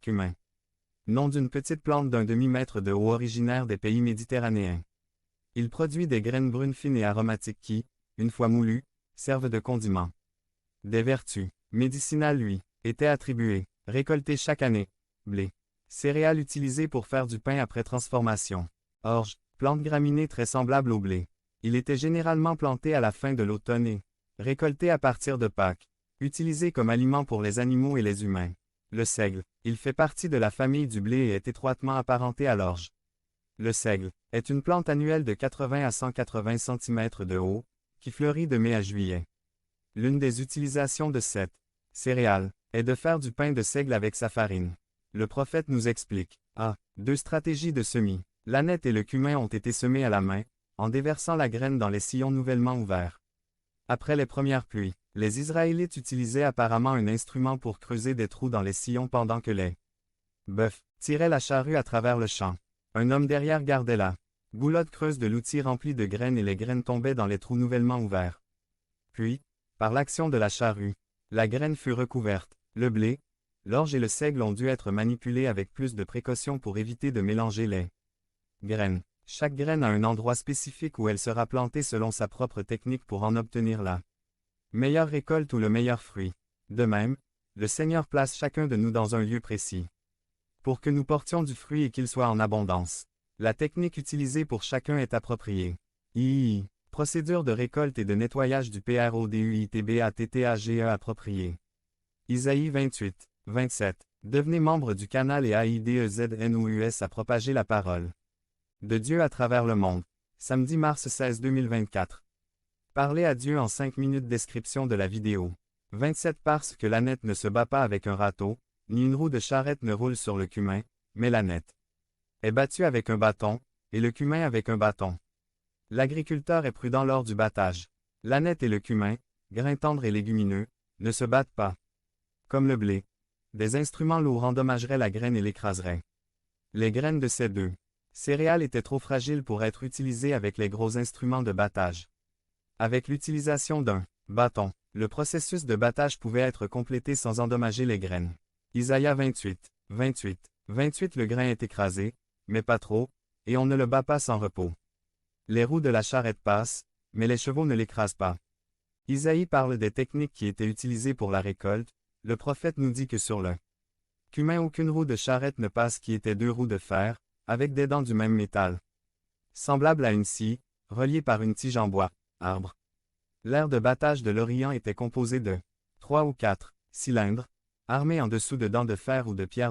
Cumin. Nom d'une petite plante d'un demi-mètre de haut originaire des pays méditerranéens. Il produit des graines brunes fines et aromatiques qui, une fois moulues, servent de condiment. Des vertus médicinales lui étaient attribuées. Récolté chaque année. Blé. Céréales utilisées pour faire du pain après transformation. Orge. Plante graminée très semblable au blé. Il était généralement planté à la fin de l'automne et récolté à partir de Pâques. Utilisé comme aliment pour les animaux et les humains. Le seigle. Il fait partie de la famille du blé et est étroitement apparenté à l'orge. Le seigle est une plante annuelle de 80 à 180 cm de haut, qui fleurit de mai à juillet. L'une des utilisations de cette céréale est de faire du pain de seigle avec sa farine. Le prophète nous explique. Deux stratégies de semis. L'âneth et le cumin ont été semés à la main, en déversant la graine dans les sillons nouvellement ouverts. Après les premières pluies, les Israélites utilisaient apparemment un instrument pour creuser des trous dans les sillons pendant que les bœufs tiraient la charrue à travers le champ. Un homme derrière gardait la boulotte creuse de l'outil rempli de graines et les graines tombaient dans les trous nouvellement ouverts. Puis, par l'action de la charrue, la graine fut recouverte. Le blé, l'orge et le seigle ont dû être manipulés avec plus de précaution pour éviter de mélanger les graines. Chaque graine a un endroit spécifique où elle sera plantée selon sa propre technique pour en obtenir la meilleure récolte ou le meilleur fruit. De même, le Seigneur place chacun de nous dans un lieu précis pour que nous portions du fruit et qu'il soit en abondance. La technique utilisée pour chacun est appropriée. Procédure de récolte et de nettoyage du PRODUITBATTAGE appropriée. Isaïe 28, 27. Devenez membre du canal et AIDEZNOUS à propager la parole de Dieu à travers le monde. Samedi mars 16 2024. Parlez à Dieu en 5 minutes. Description de la vidéo. 27 Parce que l'âneth ne se bat pas avec un râteau, ni une roue de charrette ne roule sur le cumin, mais l'âneth est battue avec un bâton, et le cumin avec un bâton. L'agriculteur est prudent lors du battage. L'âneth et le cumin, grains tendres et légumineux, ne se battent pas. Comme le blé. Des instruments lourds endommageraient la graine et l'écraseraient. Les graines de ces deux céréales étaient trop fragiles pour être utilisées avec les gros instruments de battage. Avec l'utilisation d'un bâton, le processus de battage pouvait être complété sans endommager les graines. Isaïe 28, 28. 28 Le grain est écrasé, mais pas trop, et on ne le bat pas sans repos. Les roues de la charrette passent, mais les chevaux ne l'écrasent pas. Isaïe parle des techniques qui étaient utilisées pour la récolte. Le prophète nous dit que sur le cumin aucune roue de charrette ne passe qui étaient deux roues de fer, avec des dents du même métal. Semblable à une scie, reliée par une tige en bois, arbre. L'aire de battage de l'Orient était composée de 3 ou 4 cylindres, armés en dessous de dents de fer ou de pierre